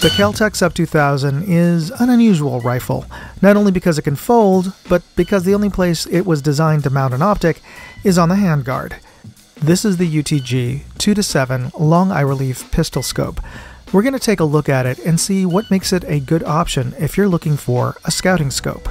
The Kel Tec Sub 2000 is an unusual rifle, not only because it can fold, but because the only place it was designed to mount an optic is on the handguard. This is the UTG 2-7 long eye relief pistol scope. We're going to take a look at it and see what makes it a good option if you're looking for a scouting scope.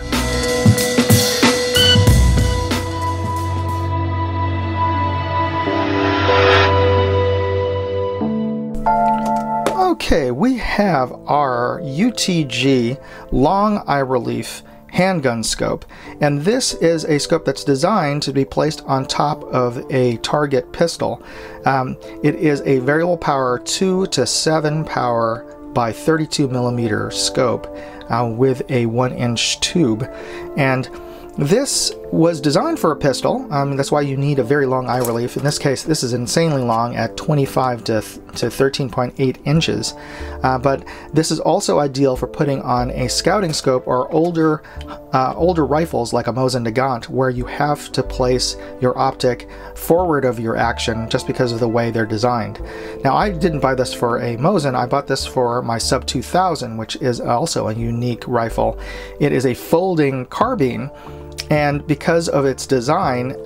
Okay, we have our UTG long eye relief handgun scope, and this is a scope that's designed to be placed on top of a target pistol. It is a variable power 2 to 7 power by 32 millimeter scope with a 1-inch tube, and this was designed for a pistol. That's why you need a very long eye relief. In this case, this is insanely long at 25 to 13.8 inches. But this is also ideal for putting on a scouting scope or older rifles like a Mosin Nagant, where you have to place your optic forward of your action just because of the way they're designed. Now, I didn't buy this for a Mosin. I bought this for my Sub 2000, which is also a unique rifle. It is a folding carbine. And because of its design,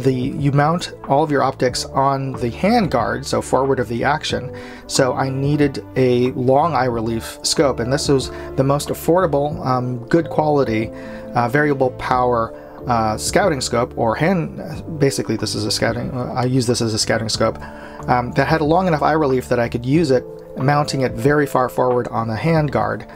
you mount all of your optics on the handguard, so forward of the action. So I needed a long eye relief scope, and this was the most affordable, good quality, variable power scouting scope, or basically this is a scouting, I use this as a scouting scope, that had a long enough eye relief that I could use it, mounting it very far forward on the handguard.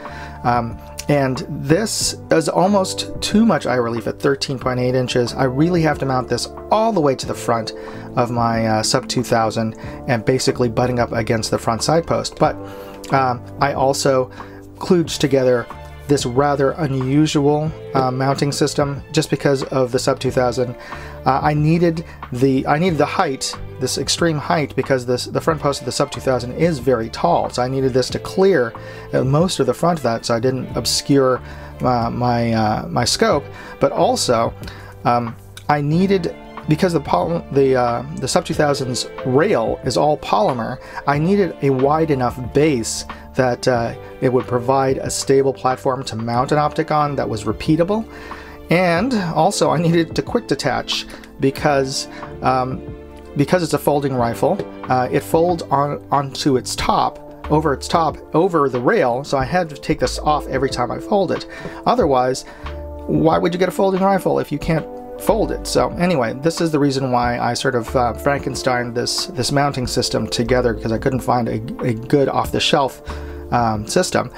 And this is almost too much eye relief at 13.8 inches. I really have to mount this all the way to the front of my Sub 2000 and basically butting up against the front side post. But I also kludged together this rather unusual mounting system just because of the Sub 2000. I needed the height, this extreme height, because the front post of the Sub 2000 is very tall, so I needed this to clear most of the front of that, so I didn't obscure my scope. But also, I needed, because the Sub 2000's rail is all polymer, I needed a wide enough base that it would provide a stable platform to mount an optic on that was repeatable. And also I needed to quick detach because it's a folding rifle. It folds onto its top, over the rail, so I had to take this off every time I fold it. Otherwise, why would you get a folding rifle if you can't fold it? So anyway, this is the reason why I sort of Frankensteined this mounting system together, because I couldn't find a good off-the-shelf system.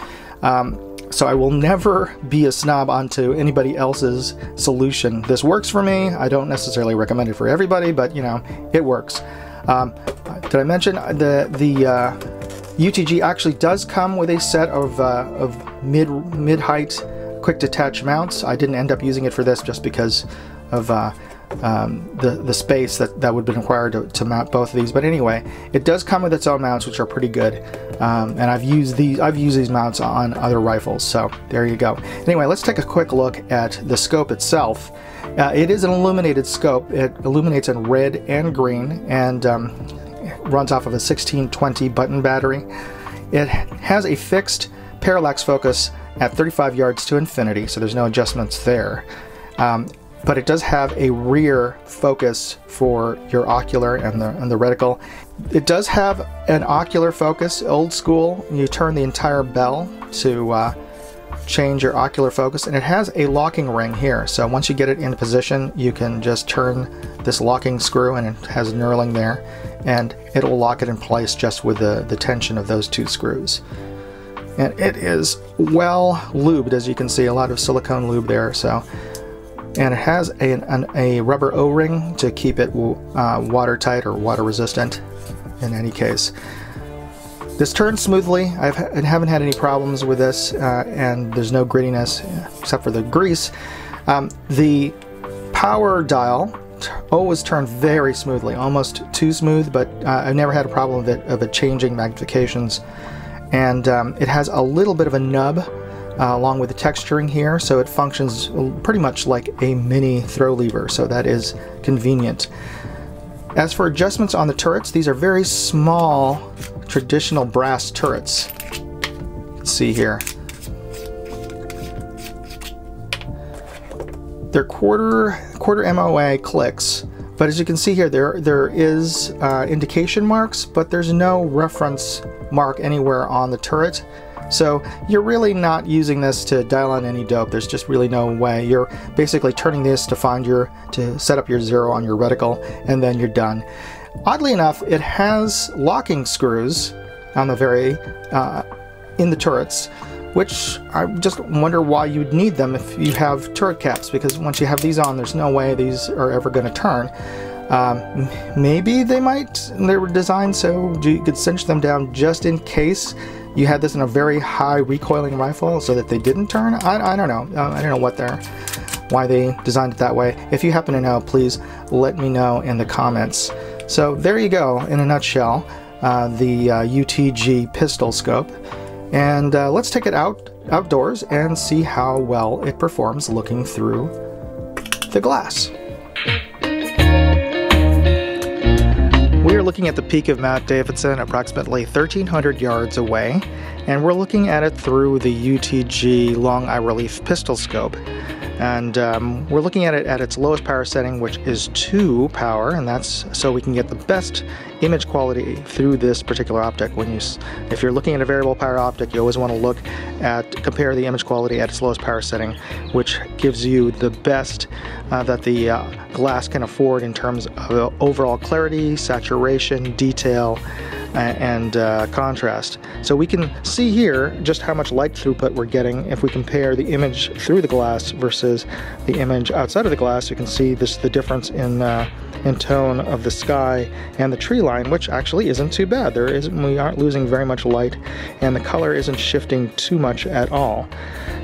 So I will never be a snob onto anybody else's solution. This works for me. I don't necessarily recommend it for everybody, but you know, it works. Did I mention the UTG actually does come with a set of mid-height quick detach mounts. I didn't end up using it for this just because of the space that would be required to mount both of these. But anyway, it does come with its own mounts, which are pretty good, and I've used these mounts on other rifles, so there you go. Anyway, let's take a quick look at the scope itself. It is an illuminated scope. It illuminates in red and green, and runs off of a 1620 button battery. It has a fixed parallax focus at 35 yards to infinity, so there's no adjustments there. But it does have a rear focus for your ocular and the reticle. It does have an ocular focus, old school. You turn the entire bell to change your ocular focus, and it has a locking ring here. So once you get it in position, you can just turn this locking screw, and it has knurling there, and it'll lock it in place just with the tension of those two screws. And it is well lubed, as you can see, a lot of silicone lube there. So. And it has a rubber O-ring to keep it watertight or water resistant in any case. This turns smoothly. I haven't had any problems with this, and there's no grittiness except for the grease. The power dial always turned very smoothly, almost too smooth, but I've never had a problem of it changing magnifications. And it has a little bit of a nub along with the texturing here, so it functions pretty much like a mini throw lever, so that is convenient. As for adjustments on the turrets, these are very small traditional brass turrets. can see here. They're quarter MOA clicks, but as you can see here, there is indication marks, but there's no reference mark anywhere on the turret. So you're really not using this to dial in any dope. There's just really no way. You're basically turning this to set up your zero on your reticle, and then you're done. Oddly enough, it has locking screws on the in the turrets, which I just wonder why you'd need them if you have turret caps, because once you have these on, there's no way these are ever going to turn. Maybe they were designed so you could cinch them down just in case you had this in a very high recoiling rifle so that they didn't turn. I don't know. I don't know why they designed it that way. If you happen to know, please let me know in the comments. So there you go, in a nutshell, the UTG pistol scope. And let's take it outdoors and see how well it performs looking through the glass. We are looking at the peak of Mount Davidson, approximately 1,300 yards away, and we're looking at it through the UTG long eye relief pistol scope. And we're looking at it at its lowest power setting, which is 2 power, and that's so we can get the best image quality through this particular optic. If you're looking at a variable power optic, you always want to compare the image quality at its lowest power setting, which gives you the best that the glass can afford in terms of overall clarity, saturation, detail, and contrast. So we can see here just how much light throughput we're getting if we compare the image through the glass versus the image outside of the glass. You can see the difference in tone of the sky and the tree line, which actually isn't too bad. We aren't losing very much light, and the color isn't shifting too much at all.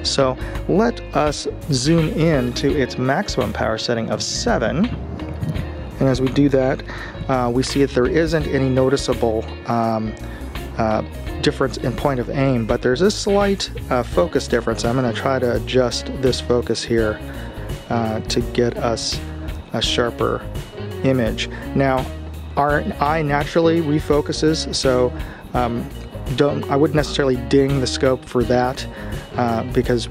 So let us zoom in to its maximum power setting of 7. And as we do that, we see that there isn't any noticeable difference in point of aim, but there's a slight focus difference. I'm going to try to adjust this focus here to get us a sharper image. Now, our eye naturally refocuses, so I wouldn't necessarily ding the scope for that, because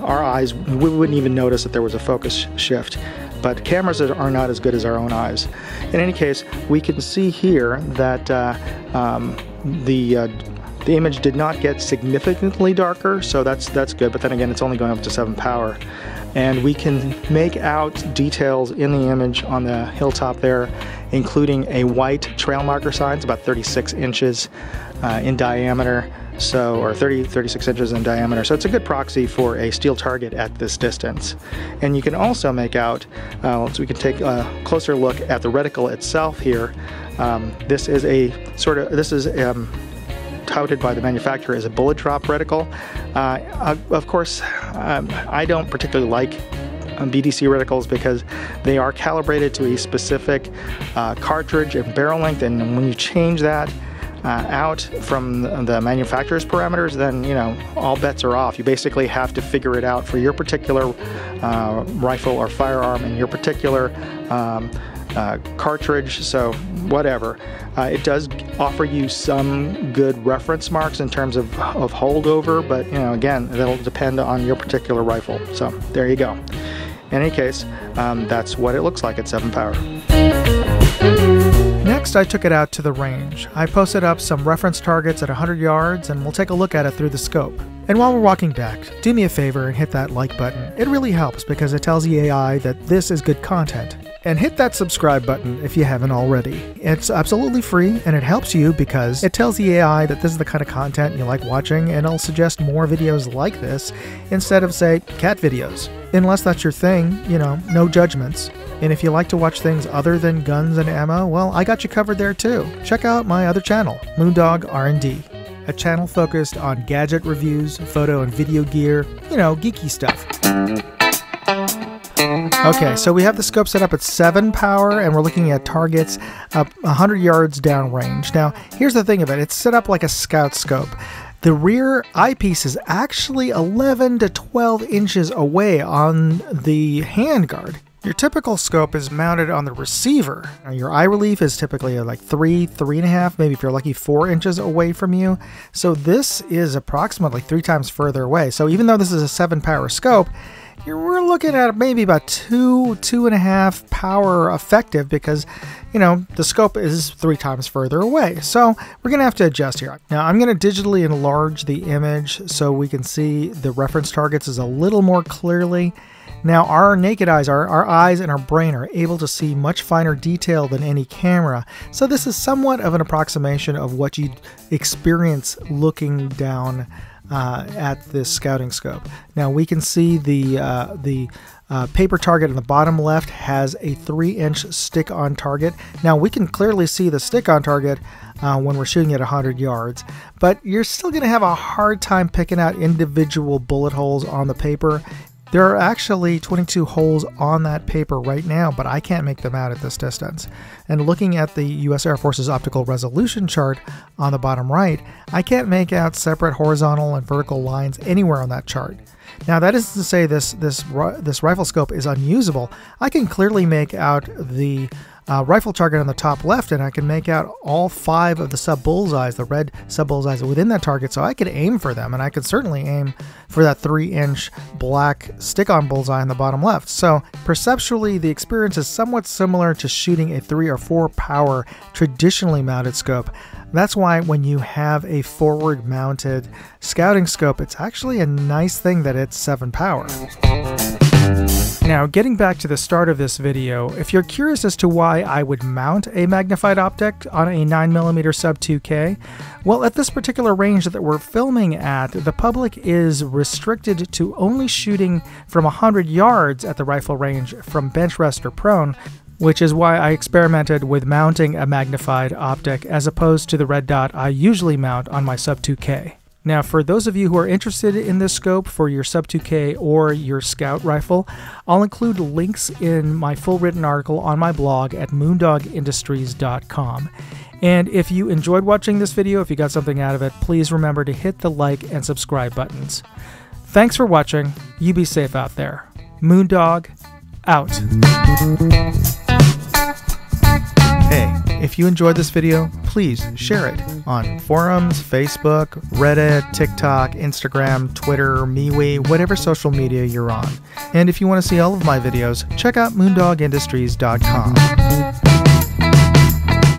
our eyes, we wouldn't even notice that there was a focus shift. But cameras are not as good as our own eyes. In any case, we can see here that the image did not get significantly darker, so that's good. But then again, it's only going up to 7 power. And we can make out details in the image on the hilltop there, including a white trail marker sign. It's about 36 inches in diameter, or 36 inches in diameter. So it's a good proxy for a steel target at this distance. And you can also make out, so we can take a closer look at the reticle itself here. This is touted by the manufacturer as a bullet drop reticle. Of course, I don't particularly like BDC reticles because they are calibrated to a specific cartridge and barrel length, and when you change that out from the manufacturer's parameters, then all bets are off. You basically have to figure it out for your particular rifle or firearm and your particular cartridge, so whatever. It does offer you some good reference marks in terms of holdover, but again, that'll depend on your particular rifle. So there you go. In any case, that's what it looks like at 7 power. Next, I took it out to the range. I posted up some reference targets at 100 yards, and we'll take a look at it through the scope. And while we're walking back, do me a favor and hit that like button. It really helps because it tells the AI that this is good content. And hit that subscribe button if you haven't already. It's absolutely free, and it helps you because it tells the AI that this is the kind of content you like watching, and it'll suggest more videos like this instead of, say, cat videos. Unless that's your thing, no judgments. And if you like to watch things other than guns and ammo, well, I got you covered there too. Check out my other channel, Moondog R&D, a channel focused on gadget reviews, photo and video gear, geeky stuff. Okay, so we have the scope set up at 7 power, and we're looking at targets up 100 yards downrange. Now, here's the thing of it. It's set up like a scout scope. The rear eyepiece is actually 11 to 12 inches away on the handguard. Your typical scope is mounted on the receiver. Now, your eye relief is typically like 3.5, maybe if you're lucky 4 inches away from you. So this is approximately 3 times further away. So even though this is a 7-power scope, we're looking at maybe about 2.5 power effective because, you know, the scope is 3 times further away. So we're going to have to adjust here. Now I'm going to digitally enlarge the image so we can see the reference targets is a little more clearly. Now our naked eyes, our eyes and our brain are able to see much finer detail than any camera. So this is somewhat of an approximation of what you'd experience looking down at this scouting scope. Now we can see the paper target in the bottom left has a 3-inch stick-on target. Now we can clearly see the stick-on target when we're shooting at 100 yards, but you're still going to have a hard time picking out individual bullet holes on the paper. There are actually 22 holes on that paper right now, but I can't make them out at this distance. And looking at the U.S. Air Force's optical resolution chart on the bottom right, I can't make out separate horizontal and vertical lines anywhere on that chart. Now that isn't to say this rifle scope is unusable. I can clearly make out the rifle target on the top left, and I can make out all 5 of the sub bullseyes, the red sub bullseyes within that target, so I could aim for them, and I could certainly aim for that 3-inch black stick-on bullseye on the bottom left. So perceptually, the experience is somewhat similar to shooting a 3 or 4 power traditionally mounted scope. That's why when you have a forward mounted scouting scope, it's actually a nice thing that it's 7 power. Now, getting back to the start of this video, if you're curious as to why I would mount a magnified optic on a 9mm sub 2K, well, at this particular range that we're filming at, the public is restricted to only shooting from 100 yards at the rifle range from bench rest or prone, which is why I experimented with mounting a magnified optic as opposed to the red dot I usually mount on my sub 2K. Now, for those of you who are interested in this scope for your Sub 2K or your Scout rifle, I'll include links in my full written article on my blog at moondogindustries.com. And if you enjoyed watching this video, if you got something out of it, please remember to hit the like and subscribe buttons. Thanks for watching. You be safe out there. Moondog, out. Hey, if you enjoyed this video, please share it on forums, Facebook, Reddit, TikTok, Instagram, Twitter, MeWe, whatever social media you're on. And if you want to see all of my videos, check out moondogindustries.com.